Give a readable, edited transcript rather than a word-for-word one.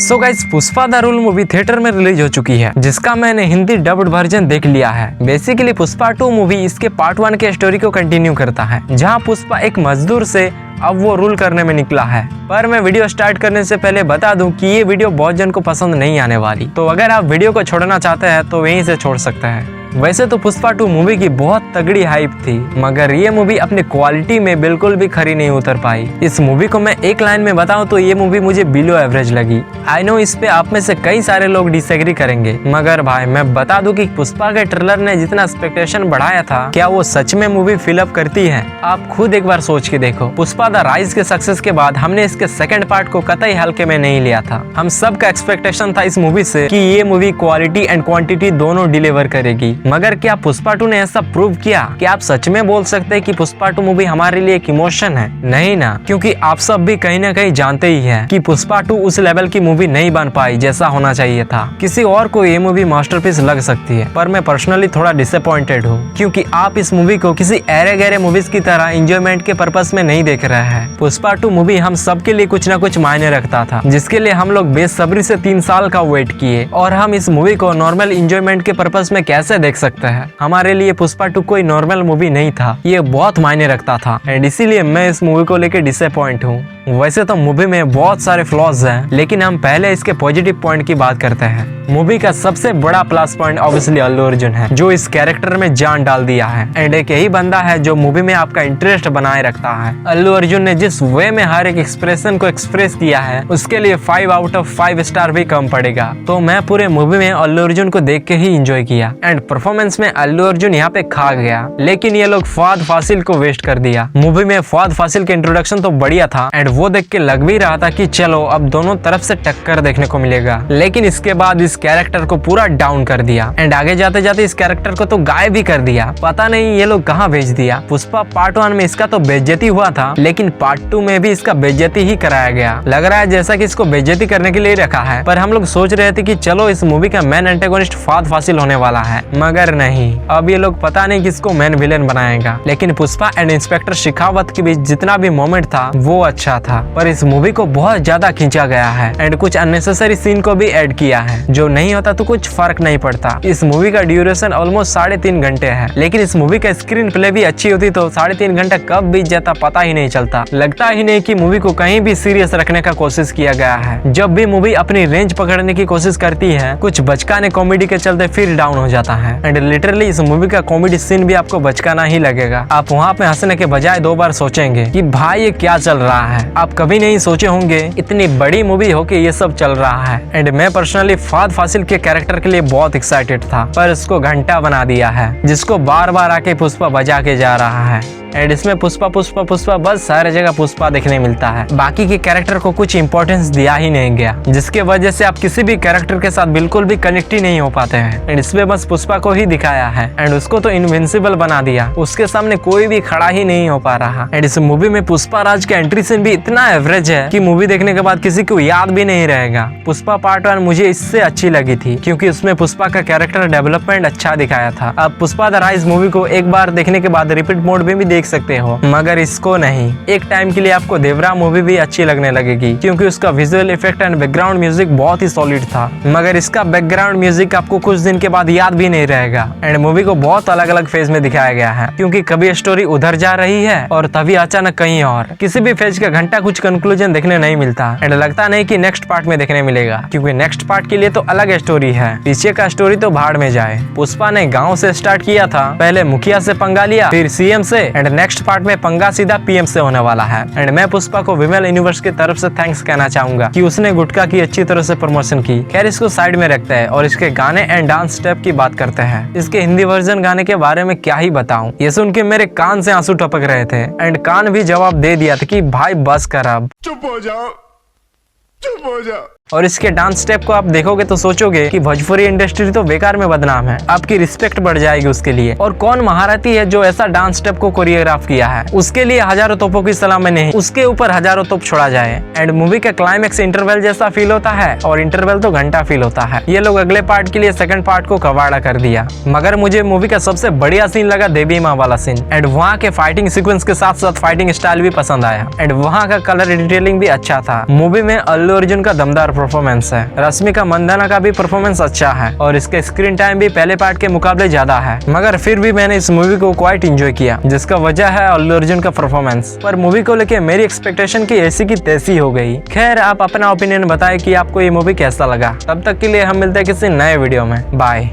So guys, Pushpa the rule movie theatre में release हो चुकी है, जिसका मैंने हिंदी डब्ड वर्जन देख लिया है। बेसिकली पुष्पा 2 मूवी इसके पार्ट 1 के स्टोरी को कंटिन्यू करता है, जहां पुष्पा एक मजदूर से अब वो रूल करने में निकला है। पर मैं वीडियो स्टार्ट करने से पहले बता दूं कि ये वीडियो बहुत जन को पसंद नहीं आने वाली, तो अगर आप वीडियो को छोड़ना चाहते हैं तो यहीं से छोड़ सकते हैं। वैसे तो पुष्पा 2 मूवी की बहुत तगड़ी हाइप थी, मगर ये मूवी अपनी क्वालिटी में बिल्कुल भी खरी नहीं उतर पाई। इस मूवी को मैं एक लाइन में बताऊं तो ये मूवी मुझे बिलो एवरेज लगी। आई नो इस पे आप में से कई सारे लोग डिसएग्री करेंगे, मगर भाई मैं बता दूं कि पुष्पा के ट्रेलर ने जितना एक्सपेक्टेशन बढ़ाया था, क्या वो सच में मूवी फिलअप करती है? आप खुद एक बार सोच के देखो। पुष्पा द राइज के सक्सेस के बाद हमने इसके सेकंड पार्ट को कतई हल्के में नहीं लिया था। हम सब का एक्सपेक्टेशन था इस मूवी से कि ये मूवी क्वालिटी एंड क्वांटिटी दोनों डिलीवर करेगी, मगर क्या पुष्पा 2 ने ऐसा प्रूव किया? क्या आप सच में बोल सकते हैं कि पुष्पा 2 मूवी हमारे लिए एक इमोशन है? नहीं ना, क्योंकि आप सब भी कहीं ना कहीं जानते ही हैं कि पुष्पा 2 उस लेवल की मूवी नहीं बन पाई जैसा होना चाहिए था। किसी और को ये मूवी मास्टरपीस लग सकती है, पर मैं पर्सनली थोड़ा डिसअपॉइंटेड हूँ, क्योंकि आप इस मूवी को किसी ऐरे गहरे मूवीज की तरह एंजॉयमेंट के पर्पस में नहीं देख रहे हैं। पुष्पा 2 मूवी हम सब के लिए कुछ न कुछ मायने रखता था, जिसके लिए हम लोग बेसब्री से 3 साल का वेट किए, और हम इस मूवी को नॉर्मल एंजॉयमेंट के पर्पस में कैसे देख सकते हैं? हमारे लिए पुष्पा 2 कोई नॉर्मल मूवी नहीं था, ये बहुत मायने रखता था, एंड इसीलिए मैं इस मूवी को लेकर डिसअपॉइंट हूँ। वैसे तो मूवी में बहुत सारे फ्लॉज हैं, लेकिन हम पहले इसके पॉजिटिव पॉइंट की बात करते हैं। मूवी का सबसे बड़ा plus point obviously Allu Arjun है, जो इस कैरेक्टर में जान डाल दिया है, एंड एक यही बंदा है जो मूवी में आपका इंटरेस्ट बनाए रखता है। अल्लू अर्जुन ने जिस वे में हर एक एक्सप्रेशन को एक्सप्रेस किया है, उसके लिए 5 आउट ऑफ 5 स्टार भी कम पड़ेगा। तो मैं पूरे मूवी में अल्लू अर्जुन को देख के ही एंजॉय किया, एंड परफॉर्मेंस में अल्लू अर्जुन यहाँ पे खा गया, लेकिन ये लोग फवाद फासिल को वेस्ट कर दिया। मूवी में फवाद फासिल के इंट्रोडक्शन तो बढ़िया था, एंड वो देख के लग भी रहा था कि चलो अब दोनों तरफ से टक्कर देखने को मिलेगा, लेकिन इसके बाद इस कैरेक्टर को पूरा डाउन कर दिया, एंड आगे जाते जाते इस कैरेक्टर को तो गायब भी कर दिया। पता नहीं ये लोग कहाँ भेज दिया। पुष्पा पार्ट 1 में इसका तो बेइज्जती हुआ था, लेकिन पार्ट 2 में भी इसका बेइज्जती ही कराया गया। लग रहा है जैसा कि इसको बेइज्जती करने के लिए रखा है, पर हम लोग सोच रहे थे कि चलो इस मूवी का मेन एंटेगोनिस्ट फवाद फासिल होने वाला है, मगर नहीं। अब ये लोग पता नहीं किसको मेन विलेन बनाएगा, लेकिन पुष्पा एंड इंस्पेक्टर शेखावत के बीच जितना भी मोमेंट था वो अच्छा था, पर इस मूवी को बहुत ज्यादा खींचा गया है, एंड कुछ अननेसेसरी सीन को भी ऐड किया है। जो नहीं होता तो कुछ फर्क नहीं पड़ता। इस मूवी का ड्यूरेशन ऑलमोस्ट 3.5 घंटे है, लेकिन इस मूवी का स्क्रीन प्ले भी अच्छी होती तो 3.5 घंटा कब बीत जाता पता ही नहीं चलता। लगता ही नहीं कि मूवी को कहीं भी सीरियस रखने का कोशिश किया गया है। जब भी मूवी अपनी रेंज पकड़ने की कोशिश करती है, कुछ बचकाने कॉमेडी के चलते फिर डाउन हो जाता है, एंड लिटरली इस मूवी का कॉमेडी सीन भी आपको बचकाना ही लगेगा। आप वहाँ पे हंसने के बजाय 2 बार सोचेंगे कि भाई ये क्या चल रहा है। आप कभी नहीं सोचे होंगे इतनी बड़ी मूवी हो के ये सब चल रहा है। एंड मैं पर्सनली फवाद फासिल के कैरेक्टर के लिए बहुत एक्साइटेड था, पर इसको घंटा बना दिया है, जिसको बार बार आके पुष्पा बजा के जा रहा है, एंड इसमें पुष्पा पुष्पा पुष्पा बस सारे जगह पुष्पा देखने मिलता है। बाकी के कैरेक्टर को कुछ इंपॉर्टेंस दिया ही नहीं गया, जिसके वजह से आप किसी भी कैरेक्टर के साथ बिल्कुल भी कनेक्ट ही नहीं हो पाते हैं। एंड इसमें बस पुष्पा को ही दिखाया है, एंड उसको तो इनविंसिबल बना दिया, उसके सामने कोई भी खड़ा ही नहीं हो पा रहा। एंड इस मूवी में पुष्पा राज का एंट्री सीन भी इतना एवरेज है कि मूवी देखने के बाद किसी को याद भी नहीं रहेगा। पुष्पा पार्ट 1 मुझे इससे अच्छी लगी थी, क्योंकि उसमें पुष्पा का कैरेक्टर डेवलपमेंट अच्छा दिखाया था। अब पुष्पा द राइज मूवी को एक बार देखने के बाद रिपीट मोड में भी देख सकते हो, मगर इसको नहीं। एक टाइम के लिए आपको देवरा मूवी भी अच्छी लगने लगेगी, क्योंकि उसका visual effect and background music बहुत ही सॉलिड था, मगर इसका बैकग्राउंड म्यूजिक आपको कुछ दिन के बाद याद भी नहीं रहेगा। एंड मूवी को बहुत अलग अलग फेज में दिखाया गया है, क्योंकि कभी स्टोरी उधर जा रही है और तभी अचानक कहीं और। किसी भी फेज का घंटा कुछ कंक्लूजन देखने नहीं मिलता, एंड लगता नहीं कि नेक्स्ट पार्ट में देखने मिलेगा, क्योंकि नेक्स्ट पार्ट के लिए तो अलग स्टोरी है। पीछे का स्टोरी तो भाड़ में जाए। पुष्पा ने गाँव से स्टार्ट किया था, पहले मुखिया से पंगा लिया, फिर सीएम से, एंड नेक्स्ट पार्ट में पंगा सीधा पीएम से होने वाला है। एंड मैं पुष्पा को विमेल यूनिवर्स की तरफ से थैंक्स कहना चाहूंगा कि उसने गुटखा की अच्छी तरह से प्रमोशन की। खैर इसको साइड में रखते हैं और इसके गाने एंड डांस स्टेप की बात करते हैं। इसके हिंदी वर्जन गाने के बारे में क्या ही बताऊं, ये सुन के मेरे कान से आंसू टपक रहे थे, एंड कान भी जवाब दे दिया था कि भाई बस कर अब, चुप हो जाओ, चुप हो जाओ। और इसके डांस स्टेप को आप देखोगे तो सोचोगे कि भोजपुरी इंडस्ट्री तो बेकार में बदनाम है। आपकी रिस्पेक्ट बढ़ जाएगी उसके लिए। और कौन महारथी है जो ऐसा डांस स्टेप को कोरियोग्राफ किया है? उसके लिए हजारों तोपों की सलामी नहीं, उसके ऊपर हजारों तोप छोड़ा जाए। एंड मूवी का क्लाइमेक्स इंटरवल जैसा फील होता है, और इंटरवल तो घंटा फील होता है। ये लोग अगले पार्ट के लिए सेकंड पार्ट को कबाड़ा कर दिया। मगर मुझे मूवी का सबसे बढ़िया सीन लगा देवी माँ वाला सीन, एंड वहाँ के फाइटिंग सीक्वेंस के साथ साथ फाइटिंग स्टाइल भी पसंद आया, एंड वहाँ का कलर डिटेलिंग भी अच्छा था। मूवी में अल्लू अर्जुन का दमदार परफॉर्मेंस है। रश्मिका मंदाना का भी परफॉर्मेंस अच्छा है और इसके स्क्रीन टाइम भी पहले पार्ट के मुकाबले ज्यादा है, मगर फिर भी मैंने इस मूवी को क्वाइट एंजॉय किया, जिसका वजह है अल्लू अर्जुन का परफॉर्मेंस। पर मूवी को लेके मेरी एक्सपेक्टेशन की ऐसी की तैसी हो गई। खैर, आप अपना ओपिनियन बताएं कि आपको ये मूवी कैसा लगा। तब तक के लिए हम मिलते हैं किसी नए वीडियो में। बाय।